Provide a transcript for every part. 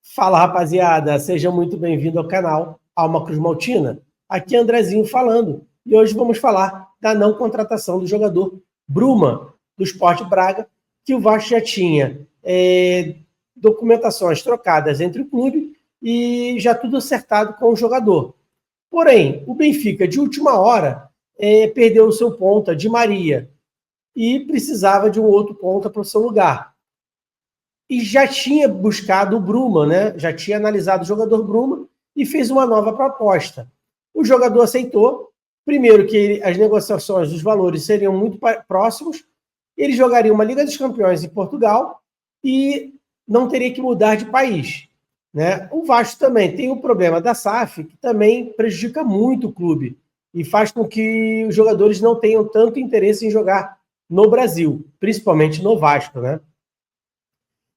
Fala, rapaziada, seja muito bem-vindo ao canal Alma Cruz Maltina. Aqui é Andrezinho falando e hoje vamos falar da não contratação do jogador Bruma, do Sport Braga, que o Vasco já tinha documentações trocadas entre o clube e já tudo acertado com o jogador. Porém, o Benfica, de última hora, perdeu o seu ponta, Di Maria, e precisava de um outro ponta para o seu lugar. E já tinha buscado o Bruma, né? Já tinha analisado o jogador Bruma e fez uma nova proposta. O jogador aceitou, primeiro que as negociações dos valores seriam muito próximos, ele jogaria uma Liga dos Campeões em Portugal e não teria que mudar de país, né? O Vasco também tem o problema da SAF, que também prejudica muito o clube e faz com que os jogadores não tenham tanto interesse em jogar no Brasil, principalmente no Vasco, né?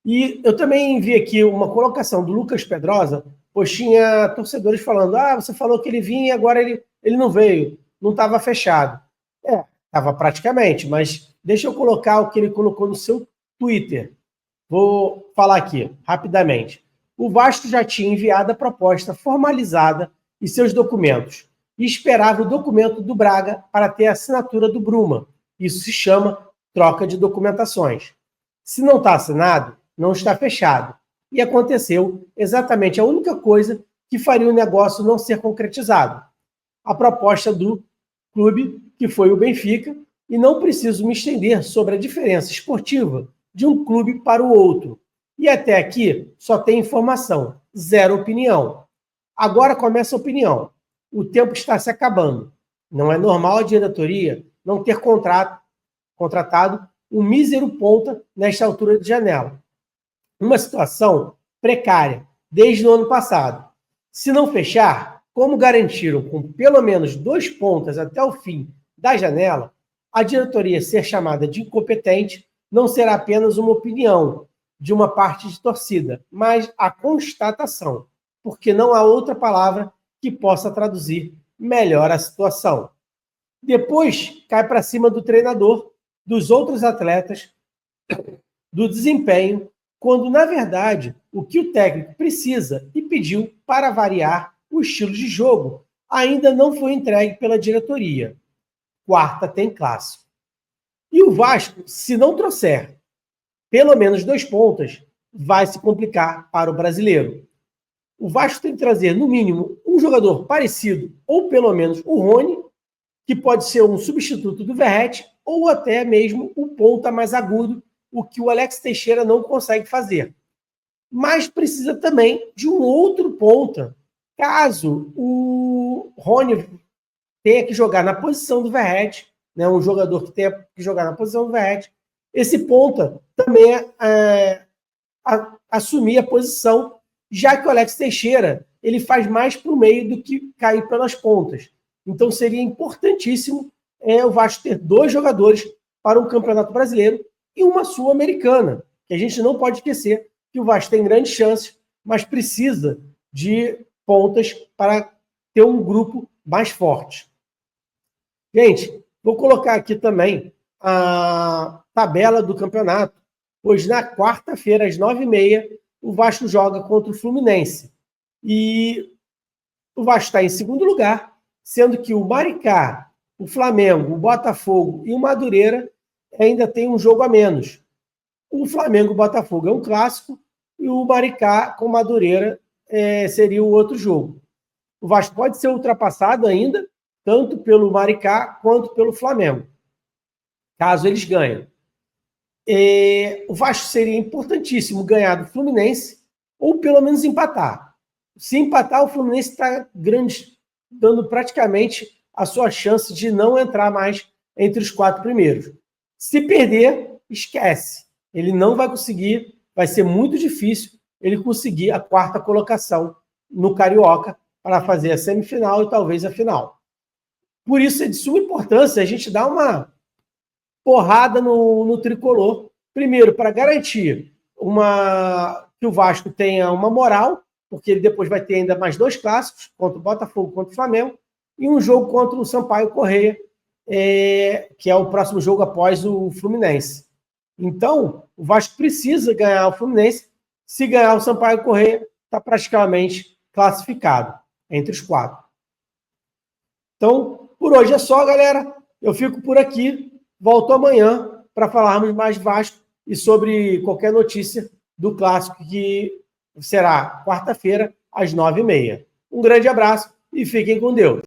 E eu também vi aqui uma colocação do Lucas Pedrosa, pois tinha torcedores falando, você falou que ele vinha e agora ele não veio, não estava fechado. Estava praticamente, mas deixa eu colocar o que ele colocou no seu Twitter. Vou falar aqui, rapidamente. O Vasco já tinha enviado a proposta formalizada e seus documentos, e esperava o documento do Braga para ter a assinatura do Bruma. Isso se chama troca de documentações. Se não está assinado, não está fechado. E aconteceu exatamente a única coisa que faria o negócio não ser concretizado. A proposta do clube, que foi o Benfica, e não preciso me estender sobre a diferença esportiva de um clube para o outro. E até aqui só tem informação, zero opinião. Agora começa a opinião. O tempo está se acabando. Não é normal a diretoria não ter contratado um mísero ponta nesta altura de janela. Uma situação precária desde o ano passado. Se não fechar, como garantiram com pelo menos 2 pontas até o fim da janela, a diretoria ser chamada de incompetente não será apenas uma opinião de uma parte de torcida, mas a constatação, porque não há outra palavra que possa traduzir melhor a situação. Depois cai para cima do treinador, dos outros atletas, do desempenho, quando, na verdade, o que o técnico precisa e pediu para variar o estilo de jogo ainda não foi entregue pela diretoria. Quarta tem clássico. E o Vasco, se não trouxer pelo menos 2 pontas, vai se complicar para o brasileiro. O Vasco tem que trazer, no mínimo, um jogador parecido, ou pelo menos o Rony, que pode ser um substituto do Verratti, ou até mesmo o ponta mais agudo, o que o Alex Teixeira não consegue fazer. Mas precisa também de um outro ponta, caso o Rony tenha que jogar na posição do Verratti, né, um jogador que tenha que jogar na posição do Verratti, esse ponta também assumir a posição, já que o Alex Teixeira ele faz mais para o meio do que cair pelas pontas. Então seria importantíssimo o Vasco ter 2 jogadores para um Campeonato Brasileiro e uma Sul-Americana, que a gente não pode esquecer que o Vasco tem grandes chances, mas precisa de pontas para ter um grupo mais forte. Gente, vou colocar aqui também a tabela do campeonato. Hoje, na quarta-feira, às 9h30, o Vasco joga contra o Fluminense. E o Vasco está em segundo lugar, sendo que o Maricá, o Flamengo, o Botafogo e o Madureira ainda tem um jogo a menos. O Flamengo e o Botafogo é um clássico e o Maricá com Madureira seria o outro jogo. O Vasco pode ser ultrapassado ainda, tanto pelo Maricá quanto pelo Flamengo, caso eles ganhem. O Vasco seria importantíssimo ganhar do Fluminense ou pelo menos empatar. Se empatar, o Fluminense está dando praticamente a sua chance de não entrar mais entre os 4 primeiros. Se perder, esquece. Ele não vai conseguir, vai ser muito difícil ele conseguir a 4ª colocação no Carioca para fazer a semifinal e talvez a final. Por isso é de suma importância a gente dar uma porrada no tricolor, primeiro para garantir que o Vasco tenha uma moral, porque ele depois vai ter ainda mais 2 clássicos, contra o Botafogo, contra o Flamengo, e um jogo contra o Sampaio Corrêa, que é o próximo jogo após o Fluminense. Então, o Vasco precisa ganhar o Fluminense. Se ganhar o Sampaio Corrêa, está praticamente classificado entre os 4. Então, por hoje é só, galera. Eu fico por aqui. Volto amanhã para falarmos mais Vasco e sobre qualquer notícia do Clássico, que será quarta-feira, às 9h30. Um grande abraço e fiquem com Deus.